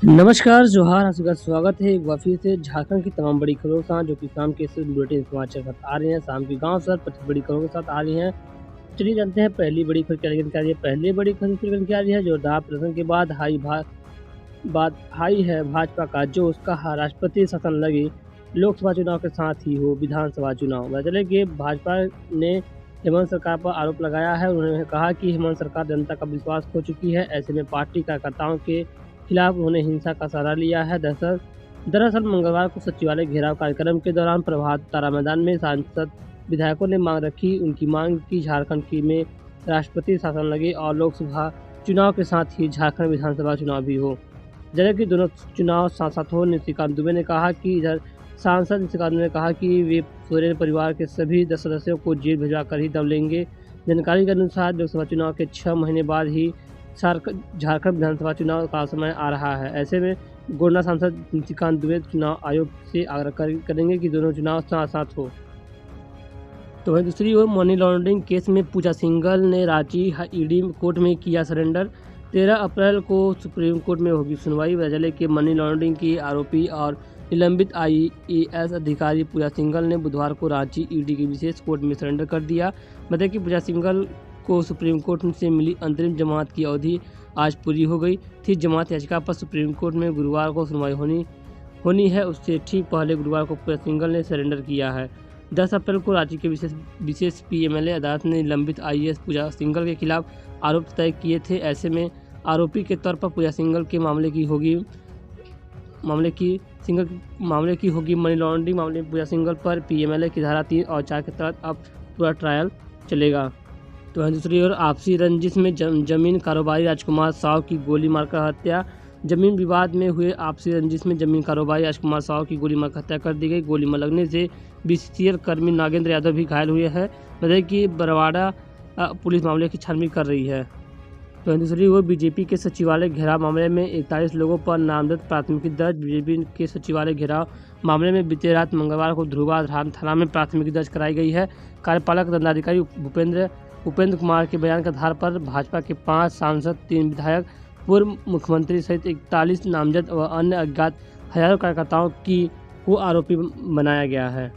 नमस्कार, जोहार, आपका स्वागत है एक बार फिर से झारखंड की तमाम बड़ी खबरों के साथ जो कि शाम के सिर्फ बुलेटिन समाचार के साथ आ रही हैं। शाम की गाँव सर 25 बड़ी खबरों के साथ आ रही हैं। चलिए जानते हैं पहली बड़ी खबर क्या लेकर के आ रही है। पहली बड़ी खबर लेकर के आ रही है जोरदार प्रदर्शन के बाद हाई है भाजपा का जोश, कहा राष्ट्रपति शासन लगे लोकसभा चुनाव के साथ ही हो विधानसभा चुनाव। पता चले कि भाजपा ने हेमंत सरकार पर आरोप लगाया है। उन्होंने कहा कि हेमंत सरकार जनता का विश्वास खो चुकी है। ऐसे में पार्टी कार्यकर्ताओं के खिलाफ उन्होंने हिंसा का सहारा लिया है। दरअसल मंगलवार को सचिवालय घेराव कार्यक्रम के दौरान प्रभात तारा मैदान में सांसद विधायकों ने मांग रखी। उनकी मांग की झारखंड की में राष्ट्रपति शासन लगे और लोकसभा चुनाव के साथ ही झारखंड विधानसभा चुनाव भी हो। जबकि दोनों चुनाव साथ हो। निशिकांत दुबे ने कहा कि इधर सांसद निशिकांत दुबे ने कहा कि वे सोरेन परिवार के सभी 10 सदस्यों को जेल भिजवा कर ही दम लेंगे। जानकारी के अनुसार लोकसभा चुनाव के 6 महीने बाद ही झारखंड विधानसभा चुनाव का समय आ रहा है। ऐसे में गोंडा सांसद निशिकांत दुबे चुनाव आयोग से आग्रह करेंगे कि दोनों चुनाव साथ साथ हो। तो वहीं दूसरी ओर मनी लॉन्ड्रिंग केस में पूजा सिंघल ने रांची ईडी कोर्ट में किया सरेंडर। 13 अप्रैल को सुप्रीम कोर्ट में होगी सुनवाई। वजह के मनी लॉन्ड्रिंग की आरोपी और निलंबित आईएएस अधिकारी पूजा सिंघल ने बुधवार को रांची ईडी की विशेष कोर्ट में सरेंडर कर दिया। बताया कि पूजा सिंघल को सुप्रीम कोर्ट से मिली अंतरिम जमानत की अवधि आज पूरी हो गई थी। जमानत याचिका पर सुप्रीम कोर्ट में गुरुवार को सुनवाई होनी है। उससे ठीक पहले गुरुवार को पूजा सिंघल ने सरेंडर किया है। 10 अप्रैल को रांची के विशेष पीएमएलए अदालत ने निलंबित आईएएस पूजा सिंघल के खिलाफ आरोप तय किए थे। ऐसे में आरोपी के तौर पर पूजा सिंघल के मामले की होगी मनी लॉन्ड्रिंग मामले में पूजा सिंघल पर पीएमएलए की धारा 3 और 4 के तहत अब पूरा ट्रायल चलेगा। तो दूसरी ओर आपसी रंजिश में जमीन कारोबारी राजकुमार साव की गोली मारकर हत्या। जमीन विवाद में हुए आपसी रंजिश में जमीन कारोबारी राजकुमार साव की गोली मारकर हत्या कर दी गई। गोली लगने से बीसीसीएल कर्मी नागेंद्र यादव भी घायल हुए हैं। बताया कि बरवाड़ा पुलिस मामले की छानबीन कर रही है। तो दूसरी ओर बीजेपी के सचिवालय घेराव मामले में 41 लोगों पर नामजद प्राथमिकी दर्ज। बीजेपी के सचिवालय घेराव मामले में बीते रात मंगलवार को ध्रुवा थाना में प्राथमिकी दर्ज कराई गई है। कार्यपालक दंडाधिकारी उपेंद्र कुमार के बयान के आधार पर भाजपा के 5 सांसद, 3 विधायक, पूर्व मुख्यमंत्री सहित 41 नामजद व अन्य अज्ञात हजारों कार्यकर्ताओं को आरोपी बनाया गया है।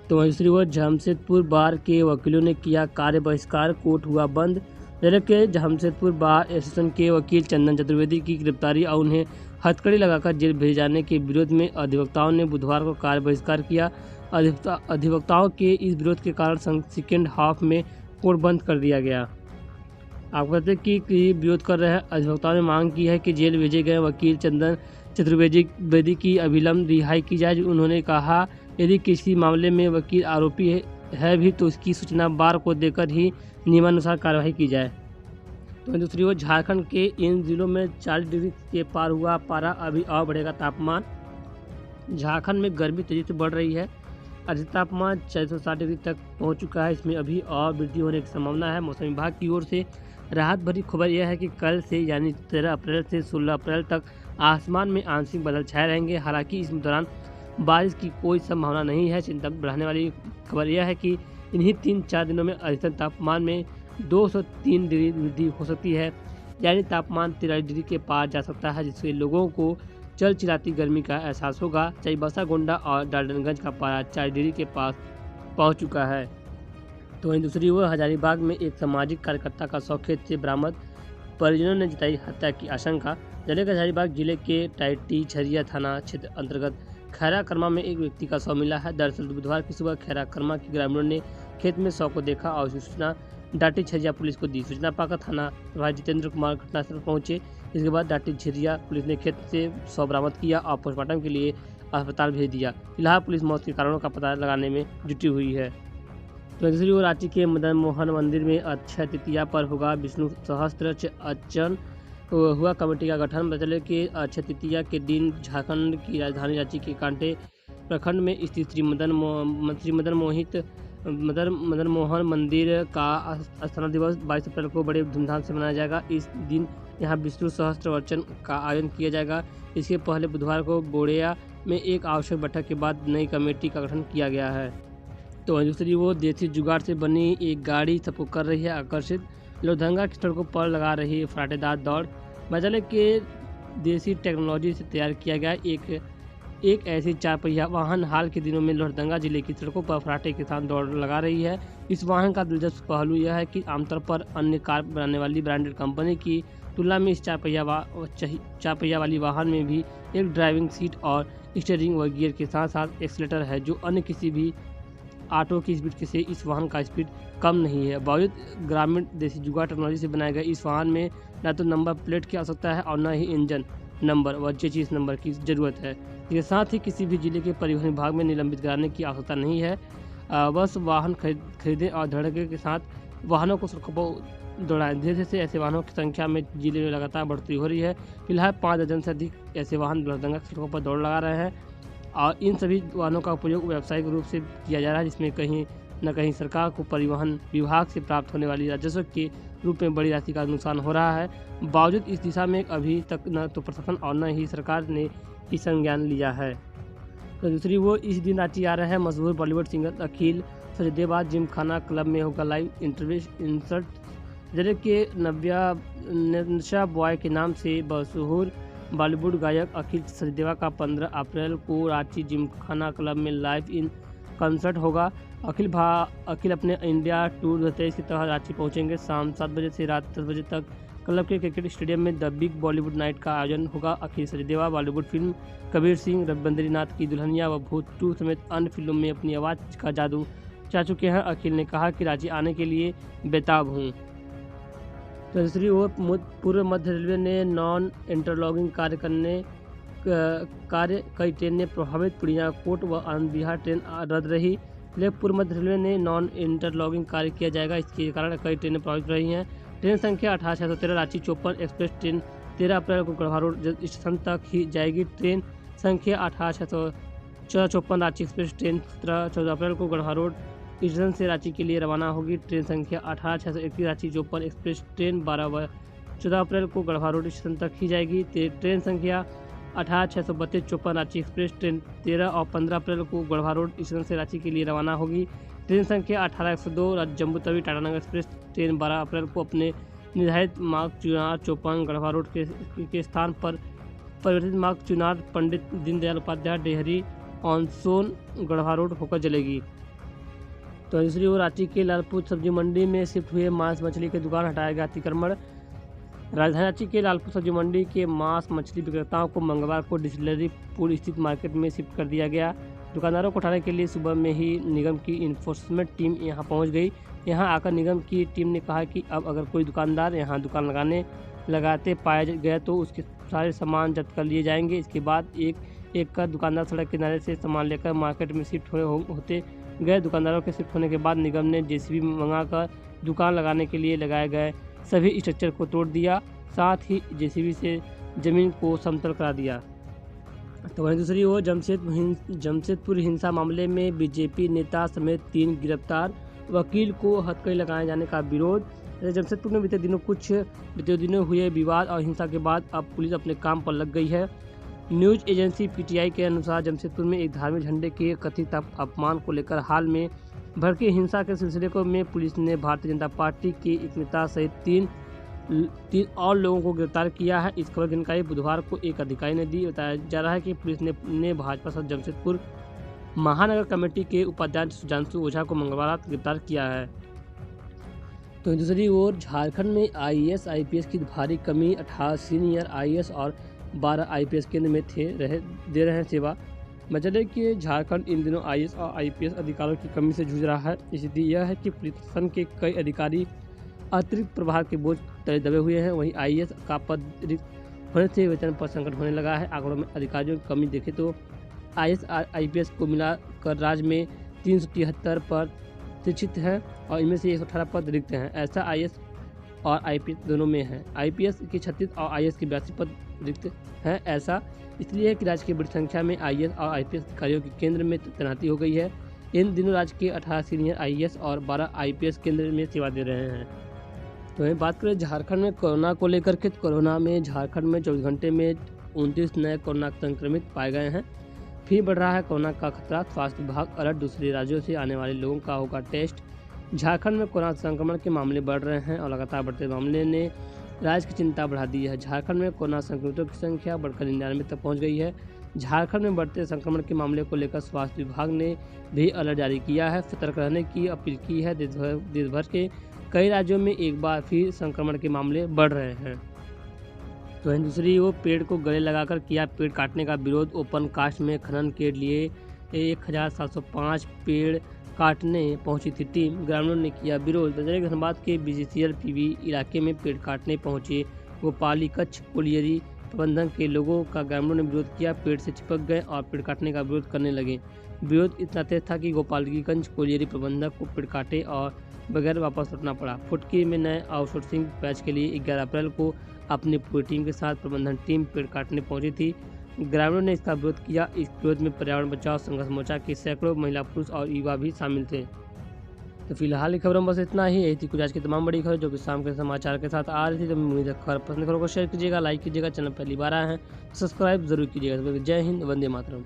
तो वहीं दूसरी ओर जमशेदपुर बार के वकीलों ने किया कार्य बहिष्कार, कोर्ट हुआ बंद। जबकि जमशेदपुर बार एसोसिएशन के वकील चंदन चतुर्वेदी की गिरफ्तारी और उन्हें हथकड़ी लगाकर जेल भेजे जाने के विरोध में अधिवक्ताओं ने बुधवार को कार्य बहिष्कार किया। अधिवक्ताओं के इस विरोध के कारण सेकेंड हाफ में कोर्ट बंद कर दिया गया। आपको बता दें कि विरोध कर रहे अधिवक्ताओं ने मांग की है कि जेल भेजे गए वकील चंदन चतुर्वेदी की अविलंब रिहाई की जाए। उन्होंने कहा यदि किसी मामले में वकील आरोपी है भी तो उसकी सूचना बार को देकर ही नियमानुसार कार्रवाई की जाए। तो दूसरी ओर झारखंड के इन जिलों में 40 डिग्री के पार हुआ पारा, अभी और बढ़ेगा तापमान। झारखंड में गर्मी तेजी से बढ़ रही है। अधिकतम तापमान 460 डिग्री तक पहुंच चुका है। इसमें अभी और वृद्धि होने की संभावना है। मौसम विभाग की ओर से राहत भरी खबर यह है कि कल से यानी 13 अप्रैल से 16 अप्रैल तक आसमान में आंशिक बादल छाए रहेंगे। हालांकि इस दौरान बारिश की कोई संभावना नहीं है। चिंता बढ़ाने वाली खबर यह है कि इन्हीं 3-4 दिनों में अधिकतम तापमान में 2 से 3 डिग्री वृद्धि हो सकती है, यानी तापमान 43 डिग्री के पार जा सकता है, जिससे लोगों को चिलचिलाती गर्मी का एहसास होगा। चाईबासा, गोंडा और डाल्टनगंज का पारा 4 डिग्री के पास पहुंच चुका है। तो वहीं दूसरी ओर हजारीबाग में एक सामाजिक कार्यकर्ता का शव खेत से बरामद, परिजनों ने जताई हत्या की आशंका। हजारीबाग जिले के टाइटी झरिया थाना क्षेत्र अंतर्गत खैरा कर्मा में एक व्यक्ति का शव मिला है। दरअसल बुधवार की सुबह खैरा कर्मा के ग्रामीणों ने खेत में शव को देखा और सूचना डाटी झरिया पुलिस को दी। सूचना पाकर थाना प्रभारी जितेंद्र कुमार घटनास्थल पहुंचे। इसके बाद डाटी झरिया पुलिस ने खेत से शव बरामद किया और पोस्टमार्टम के लिए अस्पताल भेज दिया। फिलहाल पुलिस मौत के कारणों का पता लगाने में जुटी हुई है। तो दूसरी ओर रांची के मदन मोहन मंदिर में अक्षय तृतीया पर होगा विष्णु सहस्त्र अर्चन, हुआ कमेटी का गठन। बचले के अक्षय तृतीया के दिन झारखंड की राजधानी रांची के कांटे प्रखंड में स्थित श्री मदन मोहन मंदिर का स्थापना दिवस 22 अप्रैल को बड़े धूमधाम से मनाया जाएगा। इस दिन यहां विष्णु सहस्त्र अर्चन का आयोजन किया जाएगा। इसके पहले बुधवार को बोड़िया में एक आवश्यक बैठक के बाद नई कमेटी का गठन किया गया है। तो दूसरी ओर देसी जुगाड़ से बनी एक गाड़ी सबको कर रही है आकर्षित। लोहरदगा की सड़कों पर लगा रही फराटेदार दौड़। बजले के देसी टेक्नोलॉजी से तैयार किया गया एक ऐसी 4 पहिया वाहन हाल के दिनों में लोहरदंगा जिले की सड़कों पर फर्राटे के साथ दौड़ लगा रही है। इस वाहन का दिलचस्प पहलू यह है कि आमतौर पर अन्य कार बनाने वाली ब्रांडेड कंपनी की तुलना में इस 4 पहिया वाली वाहन में भी एक ड्राइविंग सीट और स्टीयरिंग व गियर के साथ साथ एक्सीलेटर है, जो अन्य किसी भी ऑटो की स्पीड से इस वाहन का स्पीड कम नहीं है। बावजूद ग्रामीण देसी जुगाड़ टेक्नोलॉजी से बनाए गए इस वाहन में न तो नंबर प्लेट की आवश्यकता है और न ही इंजन नंबर व चेसिस नंबर की ज़रूरत है। इसके साथ ही किसी भी जिले के परिवहन विभाग में निलंबित कराने की आवश्यकता नहीं है। बस वाहन खरीदें और धड़के के साथ वाहनों को सड़कों पर दौड़ाएं। धीरे से ऐसे वाहनों की संख्या में जिले में लगातार बढ़ोतरी हो रही है। फिलहाल 5 दर्जन से अधिक ऐसे वाहन लोहरदंगा सड़कों पर दौड़ लगा रहे हैं और इन सभी वाहनों का उपयोग व्यावसायिक रूप से किया जा रहा है, जिसमें कहीं न कहीं सरकार को परिवहन विभाग से प्राप्त होने वाली राजस्व के रूप में बड़ी राशि का नुकसान हो रहा है। बावजूद इस दिशा में अभी तक न तो प्रशासन और न ही सरकार ने ही संज्ञान लिया है। तो दूसरी वो इस दिन रांची आ रहे हैं मशहूर बॉलीवुड सिंगर अखिल सचदेवा जिमखाना क्लब में होगा लाइव इंसर्ट। जिले के नशा बॉय के नाम से मशहूर बॉलीवुड गायक अखिल सचदेवा का 15 अप्रैल को रांची जिमखाना क्लब में लाइव इन कंसर्ट होगा। अखिल अपने इंडिया टूर 2023 के तहत रांची पहुंचेंगे। शाम 7 बजे से रात 10 बजे तक क्लब के क्रिकेट स्टेडियम में द बिग बॉलीवुड नाइट का आयोजन होगा। अखिल सचदेवा बॉलीवुड फिल्म कबीर सिंह, रवि बद्रीनाथ की दुल्हनिया व भूत 2 समेत अन्य फिल्मों में अपनी आवाज़ का जादू चा चुके हैं। अखिल ने कहा कि रांची आने के लिए बेताब हूँ। तो दूसरी ओर पूर्व मध्य रेलवे ने नॉन इंटरलॉकिंग कई ट्रेनें प्रभावित। पूर्णिया कोट व आनंद विहार ट्रेन रद्द रही। लेकिन पूर्व मध्य रेलवे ने नॉन इंटरलॉकिंग कार्य किया जाएगा, इसके कारण कई ट्रेनें प्रभावित रही हैं। ट्रेन संख्या 18613 रांची 54 एक्सप्रेस ट्रेन 13 अप्रैल को गढ़वा रोड स्टेशन तक ही जाएगी। ट्रेन संख्या 18654 रांची एक्सप्रेस ट्रेन 14 अप्रैल को गढ़वा रोड स्टेशन से रांची के लिए रवाना होगी। ट्रेन संख्या 18631 रांची 54 एक्सप्रेस ट्रेन 12 व 14 अप्रैल को गढ़वा रोड स्टेशन तक ही जाएगी। ट्रेन संख्या 18632 54 रांची एक्सप्रेस ट्रेन 13 और 15 अप्रैल को गढ़वा रोड स्टेशन से रांची के लिए रवाना होगी। ट्रेन संख्या 18102 जम्मू तवी टाटानगर एक्सप्रेस ट्रेन 12 अप्रैल को अपने निर्धारित मार्ग चुनार चौपान गढ़वा रोड के स्थान पर परिवर्तित मार्ग चुनार पंडित दीनदयाल उपाध्याय डेहरी ऑनसोन गढ़वा रोड होकर चलेगी। तो दूसरी ओर रांची के लालपुर सब्जी मंडी में शिफ्ट हुए मांस मछली की दुकान हटाया गया अतिक्रमण। राजधानी रांची के लालपुर सब्जी मंडी के मांस मछली विक्रेताओं को मंगलवार को डिस्टिलरी पुल स्थित मार्केट में शिफ्ट कर दिया गया। दुकानदारों को उठाने के लिए सुबह में ही निगम की इन्फोर्समेंट टीम यहां पहुंच गई। यहां आकर निगम की टीम ने कहा कि अब अगर कोई दुकानदार यहां दुकान लगाते पाया गया तो उसके सारे सामान जब्त कर लिए जाएंगे। इसके बाद एक कर दुकानदार सड़क किनारे से सामान लेकर मार्केट में शिफ्ट होते गए। दुकानदारों के शिफ्ट होने के बाद निगम ने जेसीबी मंगाकर दुकान लगाने के लिए लगाए गए सभी स्ट्रक्चर को तोड़ दिया, साथ ही जेसीबी से जमीन को समतल करा दिया। तो वहीं दूसरी ओर जमशेदपुर हिंसा मामले में बीजेपी नेता समेत 3 गिरफ्तार। वकील को हथकड़ी लगाए जाने का विरोध। जमशेदपुर में बीते दिनों हुए विवाद और हिंसा के बाद अब पुलिस अपने काम पर लग गई है। न्यूज एजेंसी पीटीआई के अनुसार जमशेदपुर में एक धार्मिक झंडे के कथित अपमान को लेकर हाल में भड़की हिंसा के सिलसिले में पुलिस ने भारतीय जनता पार्टी के एक नेता सहित तीन और लोगों को गिरफ्तार किया है। इस खबर की जानकारी बुधवार को एक अधिकारी ने दी। बताया जा रहा है कि पुलिस ने भाजपा सदस्य जमशेदपुर महानगर कमेटी के उपाध्यक्ष सुधांशु ओझा को मंगलवार रात गिरफ्तार किया है। तो दूसरी ओर झारखंड में आईएएस आईपीएस की भारी कमी। 18 सीनियर आईएएस और 12 आईपीएस केंद्र में दे रहे हैं सेवा। बचले कि झारखंड इन दिनों आईएएस और आईपीएस अधिकारियों की कमी से जूझ रहा है। स्थिति यह है कि प्रशासन के कई अधिकारी अतिरिक्त प्रभार के बोझ तले दबे हुए हैं। वहीं आईएएस का पद रिक्त होने से वेतन पर संकट होने लगा है। आंकड़ों में अधिकारियों की कमी देखें तो आईएएस आईपीएस को मिलाकर राज्य में 373 पद शिक्षित हैं और इनमें से 118 पद रिक्त हैं। ऐसा आईएएस और आईपीएस दोनों में है। आईपीएस की 36 और आईएएस की 82 पद रिक्त हैं। ऐसा इसलिए है कि राज्य की बड़ी संख्या में आईएएस और आईपीएस अधिकारियों की केंद्र में तैनाती हो गई है। इन दिनों राज्य के 18 सीनियर आईएएस और 12 आईपीएस केंद्र में सेवा दे रहे हैं। तो वहीं बात करें झारखंड में कोरोना को लेकर के। कोरोना में झारखंड में 24 घंटे में 29 नए कोरोना संक्रमित पाए गए हैं। फिर बढ़ रहा है कोरोना का खतरा। स्वास्थ्य विभाग अलर्ट। दूसरे राज्यों से आने वाले लोगों का होगा टेस्ट। झारखंड में कोरोना संक्रमण के मामले बढ़ रहे हैं और लगातार बढ़ते मामले ने राज्य की चिंता बढ़ा दी है। झारखंड में कोरोना संक्रमितों की संख्या बढ़कर 99 तक पहुंच गई है। झारखंड में बढ़ते संक्रमण के मामले को लेकर स्वास्थ्य विभाग ने भी अलर्ट जारी किया है, सतर्क रहने की अपील की है। देश भर के कई राज्यों में एक बार फिर संक्रमण के मामले बढ़ रहे हैं। तो वहीं दूसरी ओर पेड़ को गले लगाकर किया पेड़ काटने का विरोध। ओपन कास्ट में खनन के लिए 1705 पेड़ काटने पहुंची थी टीम। ग्रामीणों ने किया विरोध। धनबाद के BGCL PV इलाके में पेड़ काटने पहुंचे गोपाली कच्छ कोलियरी प्रबंधन के लोगों का ग्रामीणों ने विरोध किया। पेड़ से चिपक गए और पेड़ काटने का विरोध करने लगे। विरोध इतना तेज था कि गोपालगंज कोलियरी प्रबंधक को पेड़ काटे और बगैर वापस लौटना पड़ा। फुटकी में नए आउटसोर्सिंग बैच के लिए 11 अप्रैल को अपनी पूरी टीम के साथ प्रबंधन टीम पेड़ काटने पहुंची थी। ग्रामीणों ने इसका विरोध किया। इस विरोध में पर्यावरण बचाओ संघर्ष मोर्चा के सैकड़ों महिला, पुरुष और युवा भी शामिल थे। तो फिलहाल की खबरों में बस इतना ही। यही थी कुछ आज की तमाम बड़ी खबर जो कि शाम के समाचार के साथ आ रही थी। तो उम्मीद है खबर पसंद खबरों को शेयर कीजिएगा, लाइक कीजिएगा, चैनल पहली बार आए हैं सब्सक्राइब जरूर कीजिएगा। जय हिंद, वंदे मातरम।